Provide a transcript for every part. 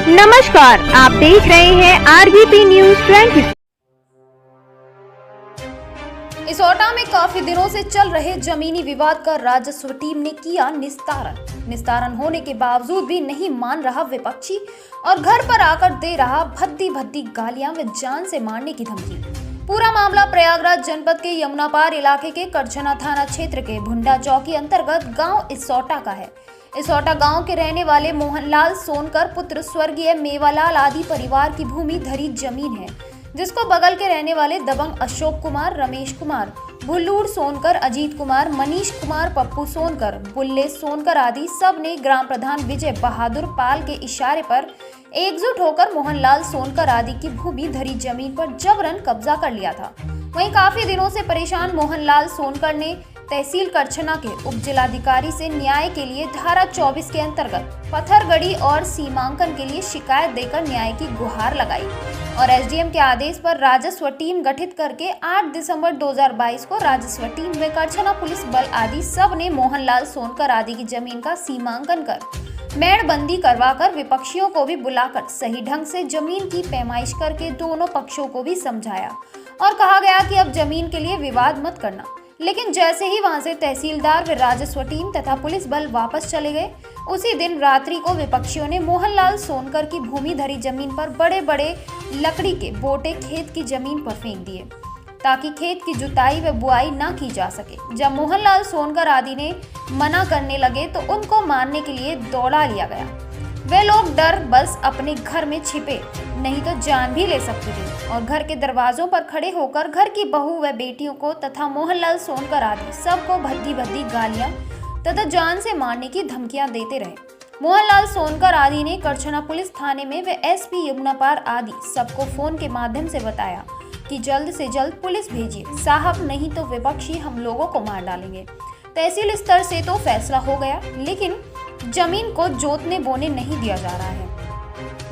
नमस्कार, आप देख रहे हैं आरबीपी न्यूज 20। इसोटा में काफी दिनों से चल रहे जमीनी विवाद का राजस्व टीम ने किया निस्तारण होने के बावजूद भी नहीं मान रहा विपक्षी और घर पर आकर दे रहा भद्दी भद्दी गालियां व जान से मारने की धमकी। पूरा मामला प्रयागराज जनपद के यमुनापार इलाके के करछना थाना क्षेत्र के भुंडा चौकी अंतर्गत गांव इसोटा का है। इसोटा गांव के रहने वाले मोहनलाल सोनकर पुत्र स्वर्गीय मेवालाल आदि परिवार की भूमि धरी जमीन है, जिसको बगल के रहने वाले दबंग अशोक कुमार, रमेश कुमार, भुल्लूर सोनकर, अजीत कुमार, मनीष कुमार, पप्पू सोनकर, बुल्ले सोनकर आदि सब ने ग्राम प्रधान विजय बहादुर पाल के इशारे पर एकजुट होकर मोहनलाल सोनकर आदि की भूमि धरी जमीन पर जबरन कब्जा कर लिया था। वहीं काफी दिनों से परेशान मोहनलाल सोनकर ने तहसील करछना के उप जिलाधिकारी से न्याय के लिए धारा 24 के अंतर्गत पत्थरगड़ी और सीमांकन के लिए शिकायत देकर न्याय की गुहार लगाई और एसडीएम के आदेश पर राजस्व टीम गठित करके 8 दिसंबर 2022 को राजस्व टीम व करछना पुलिस बल आदि सब ने मोहनलाल सोनकर आदि की जमीन का सीमांकन कर मेड़बंदी करवाकर विपक्षियों को भी बुलाकर सही ढंग से जमीन की पैमाइश करके दोनों पक्षों को भी समझाया और कहा गया कि अब जमीन के लिए विवाद मत करना। लेकिन जैसे ही वहां से तहसीलदार व राजस्व टीम तथा पुलिस बल वापस चले गए, उसी दिन रात्रि को विपक्षियों ने मोहनलाल सोनकर की भूमि धरी जमीन पर बड़े बड़े लकड़ी के बोटे खेत की जमीन पर फेंक दिए ताकि खेत की जुताई व बुआई न की जा सके। जब मोहनलाल सोनकर आदि ने मना करने लगे तो उनको मारने के लिए दौड़ा लिया गया। वे लोग डर बस अपने घर में छिपे, नहीं तो जान भी ले सकते थे और घर के दरवाजों पर खड़े होकर घर की बहू व बेटियों को तथा मोहनलाल सोनकर आदि सबको भद्दी भद्दी गालियां तथा जान से मारने की धमकियां देते रहे। मोहनलाल सोनकर आदि ने करछना पुलिस थाने में व एसपी यमुनापार आदि सबको फोन के माध्यम से बताया कि जल्द से जल्द पुलिस भेजिए साहब, नहीं तो विपक्षी हम लोगों को मार डालेंगे। तहसील स्तर से तो फैसला हो गया, लेकिन जमीन को जोतने बोने नहीं दिया जा रहा है।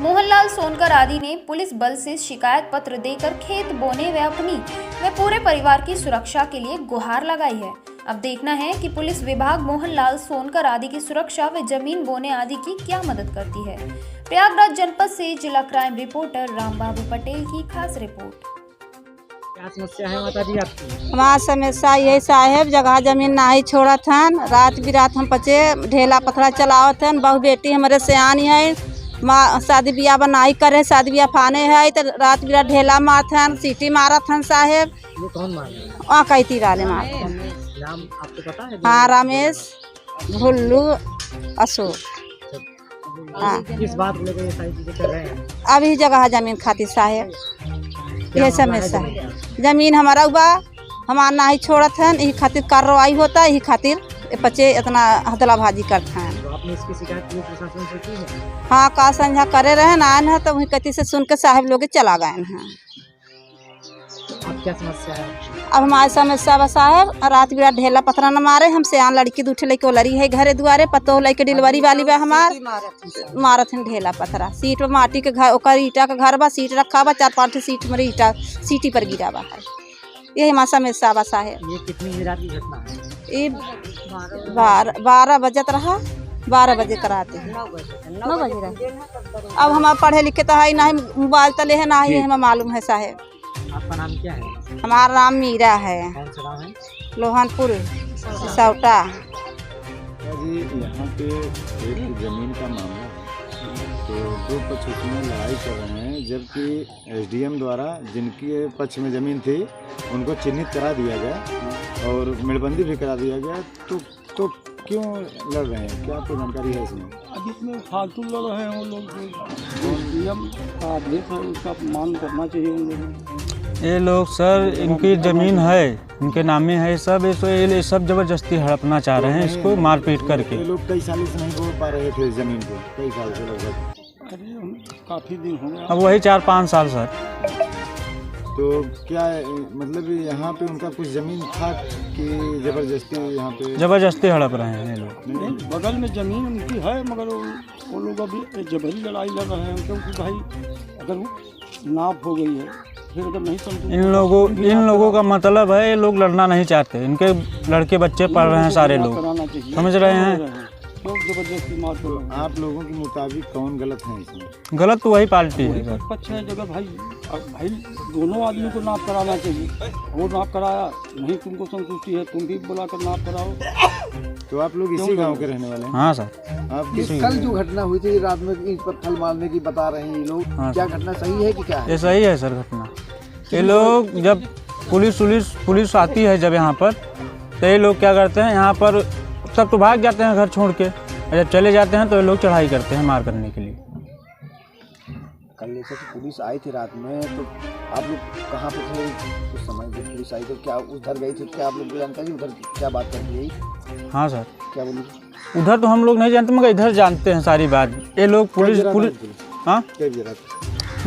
मोहनलाल सोनकर आदि ने पुलिस बल से शिकायत पत्र देकर खेत बोने व अपनी व पूरे परिवार की सुरक्षा के लिए गुहार लगाई है। अब देखना है कि पुलिस विभाग मोहनलाल सोनकर आदि की सुरक्षा व जमीन बोने आदि की क्या मदद करती है। प्रयागराज जनपद से जिला क्राइम रिपोर्टर रामबाबू पटेल की खास रिपोर्ट। क्या समस्या है माता जी आपकी? हमारा समस्या यही साहेब, जगह जमीन नहीं छोड़ा था। रात बिरात हम पचे ढेला पथरा चलावत हन। बहु बेटी हमारे सियानी है, माँ शादी ब्याह बनाई करे, शादी ब्याह फाने है तो रात बिरात ढेला मारत हन, सीटी मारत हन साहेब। ये कौन मार? कैती वाले मारत हन। नाम आपको पता है? हाँ, रमेश, भुल्लू, अशोक। हाँ, किस बात को लेकर ये सारी चीजें कर रहे हैं? अभी जगह जमीन खातिर साहेब, यही समस्या है। जमीन हमारा हुआ हमारा नहीं छोड़त है, यही खातिर कार्रवाई होता है, यही खातिर बच्चे इतना हदलाबाजी करते हैं। तो आपने इसकी शिकायत पुलिस प्रशासन से की है? हाँ, का संझा करे रहे ना है तो वही कति से सुन के साहब लोग चला गए हैं। अब क्या समस्या है? अब हमारी समस्या बस साहब, रात बिरात ढेला पथरा न मारे। हम सियान लड़की दूठे लेके लड़ी है घरे दुआरे, पतो लेके डिलीवरी वाली बा हमार मारत है ढेला पथरा। सीट माटी के घर, ओकर ईटा के घर बा, सीट रखा बा, 4-5 सीट मेरे ईटा सीटी पर गिरा बा है। यही हमारा समस्या बा साहेब। ये कितनी रात की घटना है? ये 12 बजत रहा, 12 बजे कराते हैं, 9 बजे रहे। अब हमारे पढ़े लिखे तो है नहीं, मोबाइल तो ले है ना ही, हमें मालूम है साहेब। आपका नाम क्या है? हमारा नाम मीरा है। कौन सा गाँव है? लोहनपुर सौटा। जी, यहाँ पे एक ज़मीन का मामला है, तो दो पक्ष उसमें लड़ाई कर रहे हैं, जबकि एसडीएम द्वारा जिनके पक्ष में ज़मीन थी उनको चिन्हित करा दिया गया और मेड़बंदी भी करा दिया गया। तो क्यों लड़ रहे हैं? क्या आपको जानकारी है इसमें? अब इसमें फालतू लड़ रहे हैं वो लोग, एसडीएम का आदेश है, उसका मान करना चाहिए उन लोगों। ये लोग सर, इनकी ज़मीन है, इनके नामे है सब, ये सब ज़बरदस्ती हड़पना चाह रहे हैं इसको मारपीट करके। ये लोग कई सालों से नहीं बोल पा रहे थे ज़मीन को, कई साल से लगभग। अरे हम काफ़ी दिन हो गए, अब वही 4-5 साल सर। तो क्या मतलब यहाँ पे उनका कुछ ज़मीन था कि ज़बरदस्ती यहाँ पे? ज़बरदस्ती हड़प रहे हैं ये लोग। नहीं, बगल में ज़मीन उनकी है, मगर वो लोग अभी जबरी लड़ाई लड़ रहे हैं, क्योंकि भाई अगर नाप हो गई है फिर अगर नहीं इन लोगों का मतलब है, ये लोग लड़ना नहीं चाहते, इनके लड़के बच्चे पढ़ रहे हैं सारे लोग, समझ रहे हैं। बहुत जबरदस्ती मारते तो हैं। आप लोगों के मुताबिक कौन गलत है इसमें? गलत तो वही पार्टी वही है सर। पक्ष है जगह भाई। अब भाई दोनों आदमी को नाप कराना चाहिए। वो नाप कराया नहीं, तुमको संतुष्टि है, तुम भी बुला कर नाप कराओ। तो आप लोग इसी गांव के रहने वाले हैं? हाँ सर। आप किस कल जो घटना हुई थी रात में ईंट पत्थर मारने की बता रहे हैं ये लोग, हाँ, क्या घटना सही है कि क्या है? ये सही है सर घटना। ये लोग जब पुलिस आती है जब यहाँ पर, तो ये लोग क्या करते हैं यहाँ पर, सब तो भाग जाते हैं घर छोड़ के, और जब चले जाते हैं तो ये लोग चढ़ाई करते हैं मार करने के लिए। कल जैसे कि पुलिस आई थी रात में, तो आप लोग कहाँ पे थे उस समय जब पुलिस आई? तो क्या उधर गई थी? क्या आप लोग को जानकारी उधर क्या बात करती है? हाँ सर। क्या बोली? उधर तो हम लोग नहीं जानते मगर इधर जानते हैं सारी बात। ये लोग पुलिस हाँ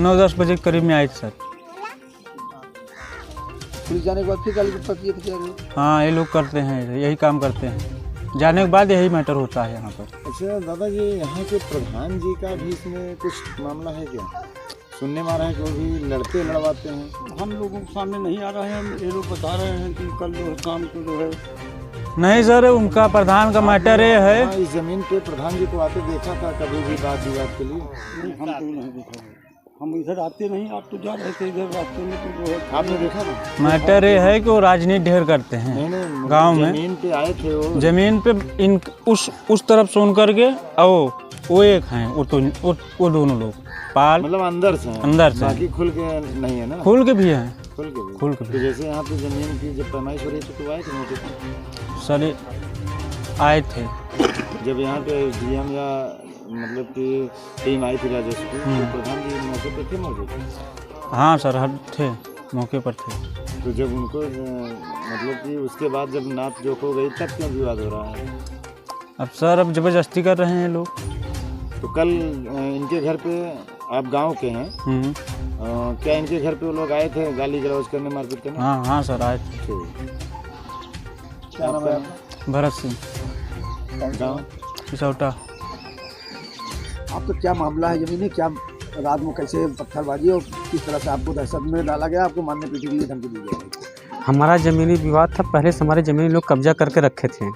9-10 बजे के करीब में आई थी सर। पुलिस जाने के बाद फिर गाली गप्पा किए थे क्या लोग? हाँ ये लोग करते हैं, यही काम करते हैं। जाने के बाद यही मैटर होता है यहाँ पर। अच्छा दादाजी, यहाँ के प्रधान जी का भी इसमें कुछ मामला है क्या? सुनने में आ रहा है कि वो भी लड़वाते हैं। हम लोगों के सामने नहीं आ रहे हैं। ये लोग बता रहे हैं कि कल जो है शाम को जो है। नहीं सर, उनका प्रधान का मैटर ये है। हाँ, इस जमीन पे प्रधान जी को आते देखा था कभी भी बात विवाद के लिए? नहीं, हमको नहीं देखा है। हम इधर आते नहीं, आप तो जा रहे थे इधर रास्ते में, तो जो है आपने देखा था? मैटर ये है कि वो राजनीति ढेर करते हैं नहीं, गांव में। जमीन पे आए थे वो? जमीन पे इन उस तरफ सुन करके वो एक हैं, वो दोनों लोग पाल, मतलब अंदर से बाकी खुल के नहीं है ना? खुल के भी हैं। खुल के तो जैसे यहाँ पे जमीन की जब पैमाइश हो रही थी तो आए थे मौके पे? सर आए थे जब यहाँ पे डीएम या मतलब कि टीम आई थी राजस्व की, तो प्रधान जी मौके पे थे मौजूद? हाँ सर, हर थे, मौके पर थे। तो जब उनको मतलब कि उसके बाद जब नाप जोख हो गई तब क्यों विवाद हो रहा है? अब सर अब ज़बरदस्ती कर रहे हैं लोग। तो कल इनके घर पे, आप गांव के हैं, क्या इनके घर पे वो लोग आए थे गाली गलौज करने, मारपीट करने? हाँ सर आए थे। क्या नाम है आपका? भरत सिंह, गाँव किसौटा। आप तो क्या मामला है जमीन? क्या रात में कैसे पत्थरबाजी और किस तरह से आपको दहशत में डाला गया, आपको मारने पीटने के लिए धमकी दी गई? हमारा ज़मीनी विवाद था। पहले से हमारे ज़मीनी लोग कब्जा करके रखे थे।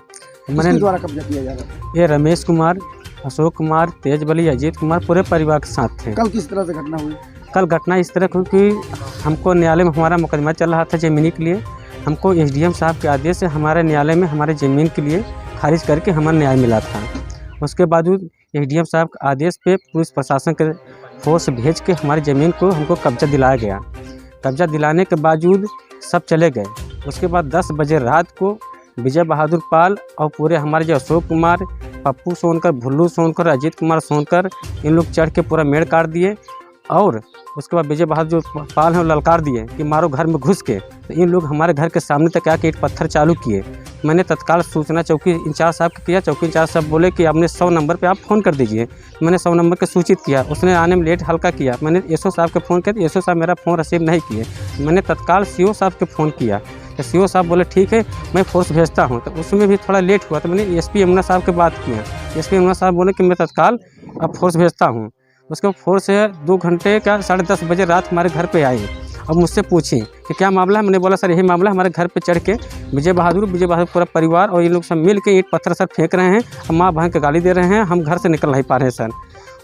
किसके द्वारा कब्जा किया जा रहा है? ये रमेश कुमार, अशोक कुमार, तेज बली, अजीत कुमार पूरे परिवार के साथ थे। कल किस तरह से घटना हुई? कल घटना इस तरह हुई कि हमको न्यायालय में हमारा मुकदमा चल रहा था ज़मीनी के लिए। हमको एसडीएम साहब के आदेश से हमारे न्यायालय में हमारे ज़मीन के लिए खारिज करके हमारा न्याय मिला था। उसके बावजूद एसडीएम साहब के आदेश पे पुलिस प्रशासन के फोर्स भेज के हमारी ज़मीन को हमको कब्जा दिलाया गया। कब्जा दिलाने के बावजूद सब चले गए। उसके बाद 10 बजे रात को विजय बहादुर पाल और पूरे हमारे जो अशोक कुमार, पप्पू सोनकर, भुल्लू सोनकर, अजीत कुमार सोनकर, इन लोग चढ़ के पूरा मेड़ काट दिए। और उसके बाद विजय बहादुर जो पाल हैं वो ललकार दिए कि मारो घर में घुस के। तो इन लोग हमारे घर के सामने तक आके ईंट पत्थर चालू किए। मैंने तत्काल सूचना चौकी इंचार्ज साहब को किया। चौकी इंचार्ज साहब बोले कि आपने 100 नंबर पे आप फ़ोन कर दीजिए। मैंने 100 नंबर के सूचित किया, उसने आने में लेट हल्का किया। मैंने एसओ साहब के फ़ोन किया तो एसओ साहब मेरा फ़ोन रिसीव नहीं किए। मैंने तत्काल सीओ साहब के फ़ोन किया तो सीओ साहब बोले ठीक है मैं फोर्स भेजता हूँ। तो उसमें भी थोड़ा लेट हुआ तो मैंने एसपी यमुना साहब के बात किया। एसपी यमुना साहब बोले कि मैं तत्काल अब फोर्स भेजता हूँ। उसके फोर्स 2 घंटे का 10:30 बजे रात हमारे घर पे आई और मुझसे पूछी कि क्या मामला है। मैंने बोला सर यही मामला, हमारे घर पे चढ़ के विजय बहादुर पूरा परिवार और ये लोग सब मिल के ईंट पत्थर सर फेंक रहे हैं, हम माँ बहन के गाली दे रहे हैं, हम घर से निकल नहीं पा रहे हैं सर।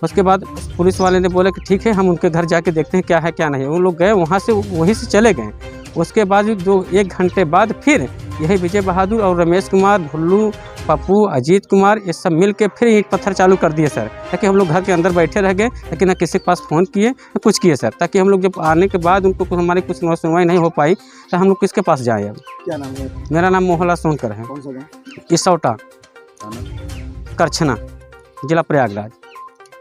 उसके बाद पुलिस वाले ने बोला कि ठीक है हम उनके घर जाके देखते हैं क्या है क्या नहीं। वो लोग गए, वहाँ से वहीं से चले गए। उसके बाद 1 घंटे बाद फिर यही विजय बहादुर और रमेश कुमार, भुल्लू, पप्पू, अजीत कुमार ये सब मिल के फिर ईंट पत्थर चालू कर दिए सर। ताकि हम लोग घर के अंदर बैठे रह गए, लेकिन ना किसी के पास फ़ोन किए ना कुछ किए सर। ताकि हम लोग जब आने के बाद उनको हमारी कुछ सुनवाई नहीं हो पाई तो हम लोग किसके पास जाएँ। अब क्या नाम है? मेरा नाम मोहनलाल सोनकर है। कौन सा गाँव? किसौटा, करछना, जिला प्रयागराज।